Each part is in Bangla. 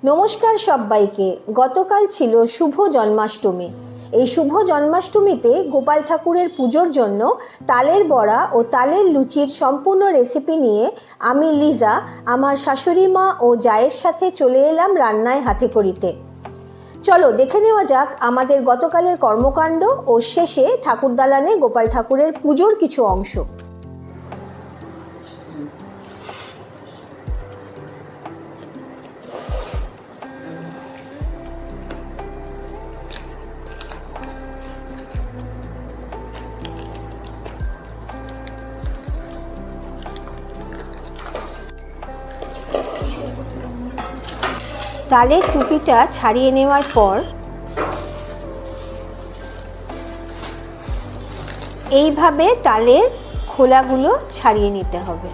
নমস্কার সবাইকে। গতকাল ছিল শুভ জন্মাষ্টমী। এই শুভ জন্মাষ্টমীতে গোপাল ঠাকুরের পুজোর জন্য তালের বড়া ও তালের লুচির সম্পূর্ণ রেসিপি নিয়ে আমি লিজা আমার শাশুড়ি মা ও জায়ের সাথে চলে এলাম রান্নায় হাতেখড়িতে। চলো দেখে নেওয়া যাক আমাদের গতকালের কর্মকাণ্ড ও শেষে ঠাকুরদালানে গোপাল ঠাকুরের পুজোর কিছু অংশ। তালের টুপিটা ছাড়িয়ে নেওয়ার পর এইভাবে তালের খোলাগুলো ছাড়িয়ে নিতে হবে।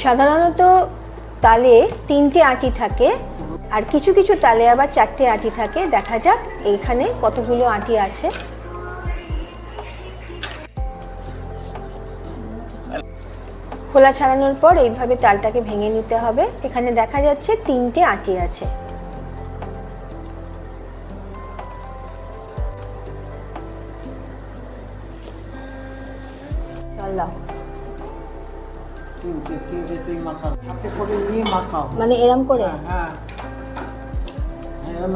সাধারণত তালে 3টে আঁটি থাকে, আর কিছু কিছু তালে আবার 4টে আঁটি থাকে। দেখা যাক এইখানে কতগুলো আঁটি আছে। খোলা ছাড়ানোর পর এইভাবে তালটাকে ভেঙে নিতে হবে। এখানে দেখা যাচ্ছে 3টে আঁটি আছে। মানে এরম করে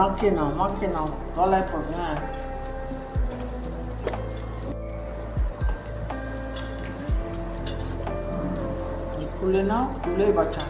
মাখিয়ে নাও গলায় পড়বে। হ্যাঁ, খুলে নাও, খুলেই বাচ্চা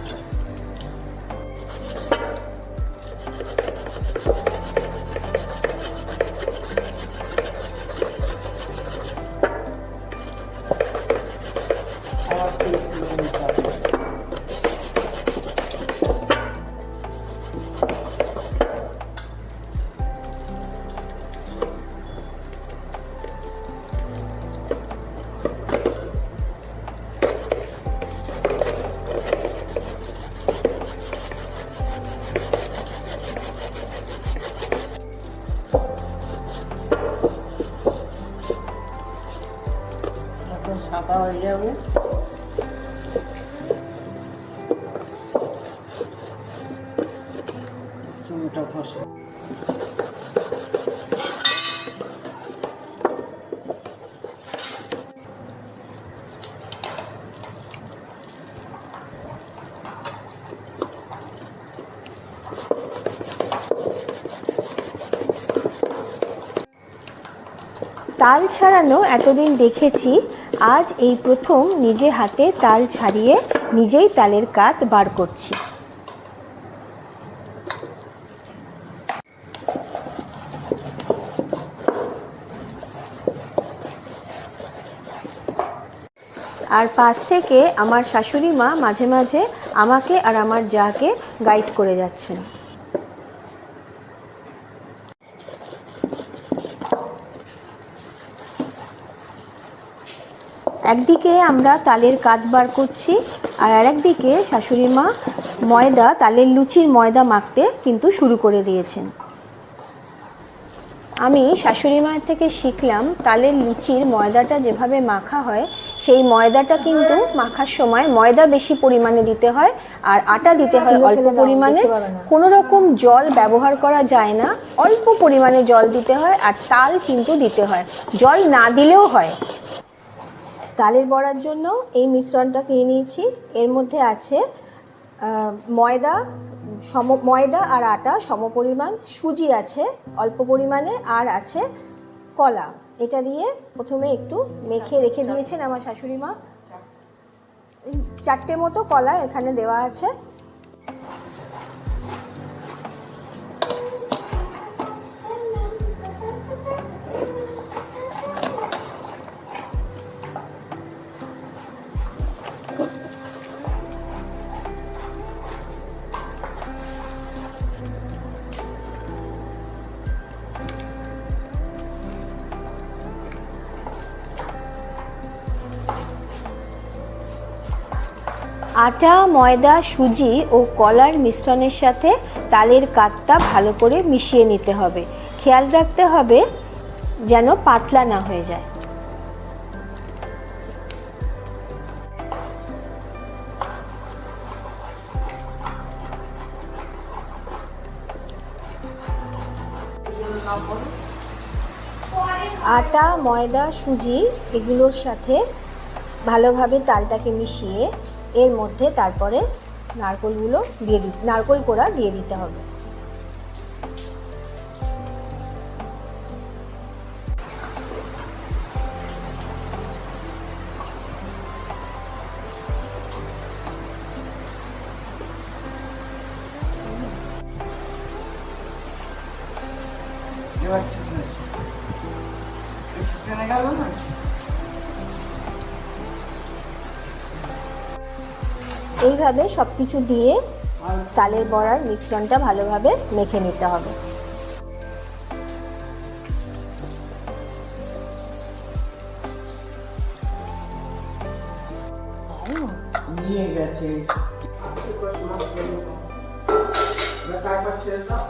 সাদা হয়ে যাবে। চুলটা ফসে তাল ছাড়ানো এতদিন দেখেছি, আজ এই প্রথম নিজে হাতে তাল ছাড়িয়ে নিজেই তালের কাত বার করছি। আর পাশ থেকে আমার শাশুড়ি মা মাঝে মাঝে আমাকে আর আমার জাকে গাইড করে যাচ্ছেন। একদিকে আমরা তালের কাত বার করছি, আর আরেকদিকে শাশুড়ি মা তালের লুচির ময়দা মাখতে কিন্তু শুরু করে দিয়েছেন। আমি শাশুড়ি মায়ের থেকে শিখলাম তালের লুচির ময়দাটা যেভাবে মাখা হয়, সেই ময়দাটা কিন্তু মাখার সময় ময়দা বেশি পরিমাণে দিতে হয় আর আটা দিতে হয় অল্প পরিমাণে। কোনো রকম জল ব্যবহার করা যায় না, অল্প পরিমাণে জল দিতে হয়, আর তাল কিন্তু দিতে হয়, জল না দিলেও হয়। তালের বড়ার জন্য এই মিশ্রণটা কিনে নিয়েছি। এর মধ্যে আছে ময়দা আর আটা সমপরিমাণ, সুজি আছে অল্প পরিমাণে, আর আছে কলা। এটা দিয়ে প্রথমে একটু মেখে রেখে দিয়েছেন আমার শাশুড়ি মা। 4টে মতো কলা এখানে দেওয়া আছে। আটা, ময়দা, সুজি ও কলার মিশ্রণের সাথে তালের কাতটা ভালো করে মিশিয়ে নিতে হবে। খেয়াল রাখতে হবে যেন পাতলা না হয়ে যায়। আটা, ময়দা, সুজি এগুলোর সাথে ভালোভাবে তালটাকে মিশিয়ে এর মধ্যে তারপরে নারকোল কোড়া দিয়ে দিতে হবে। এবার ঠিক আছে, টেনে গেল না। এইভাবে সব কিছু দিয়ে তালের বড়ার মিশ্রণটা ভালোভাবে মেখে নিতে হবে। নিয়ে গেছে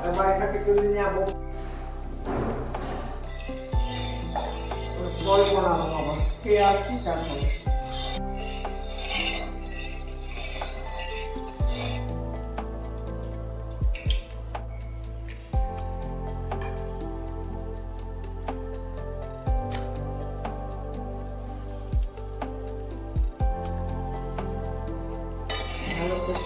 এবার এটাকে তুলে নেবো, জল বানাবো বাবা, খেয়ে আসছি তারপরে। ভালো করে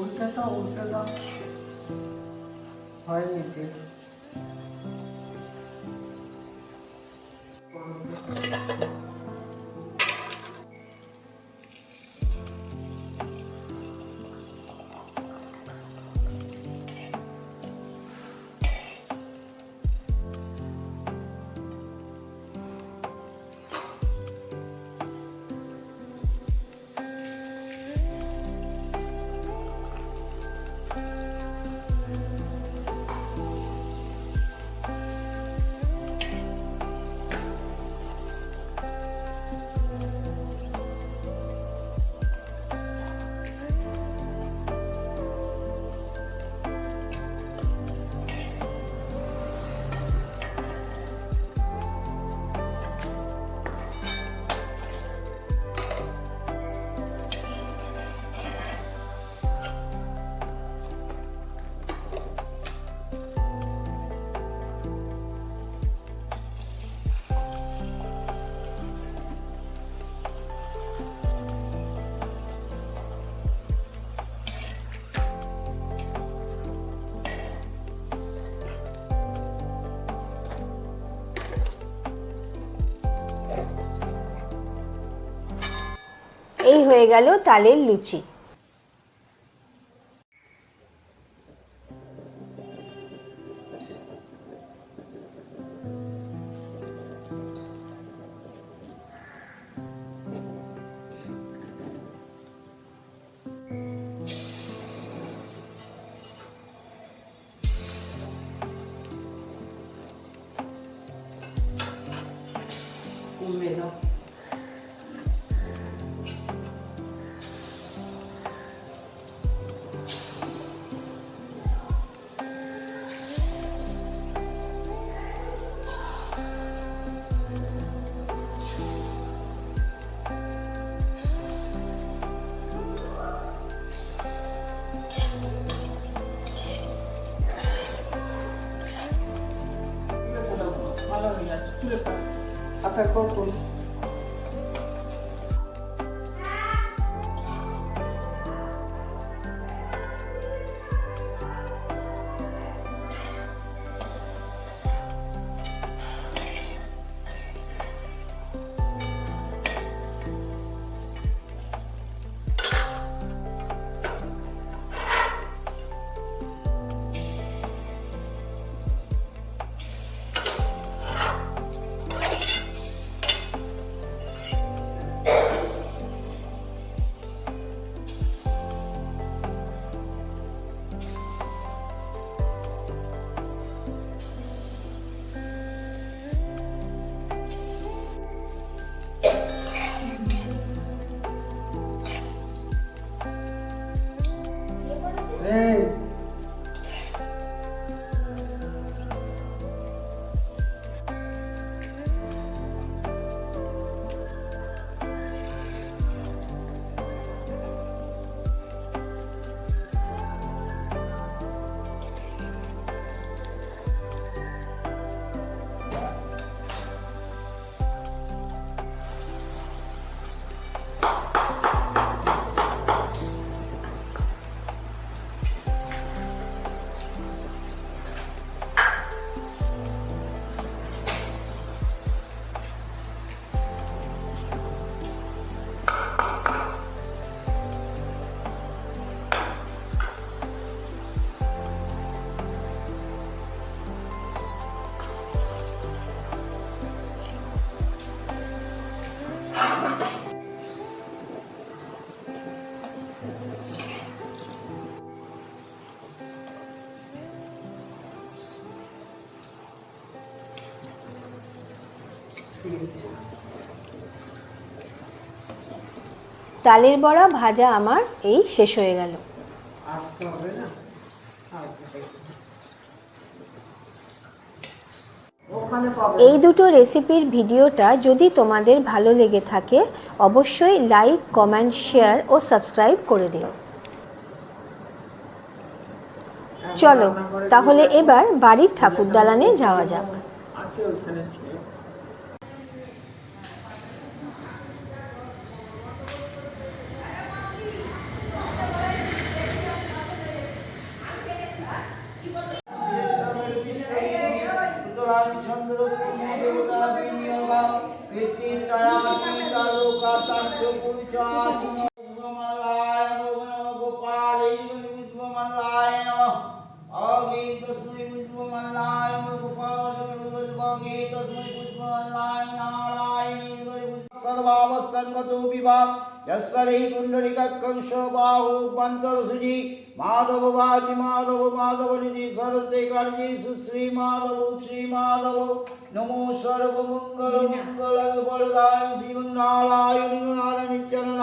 উল্টে দাও হয়নি যে। এই হয়ে গেল তালের লুচি। কমে দাও। ভালো হয়ে যাচ্ছে, তুলে ফেল হাতের কর্পূর। দিয়ে দিচ্ছি। তালের বড়া ভাজা আমার এই শেষ হয়ে গেল। আসতে হবে না, ওখানে পাবে। এই দুটো রেসিপির ভিডিওটা যদি তোমাদের ভালো লেগে থাকে অবশ্যই লাইক, কমেন্ট, শেয়ার ও সাবস্ক্রাইব করে দিও। চলো তাহলে এবার বাড়ির ঠাকুর দালানে যাওয়া যাক। আছে ওখানে ছিল। माधव बाजी माधव माधव निधि सर्वते काली सुश्री माधव श्री माधव नमो सर्व मंगल मंगल वरदाय श्री नारायण नारायण चरण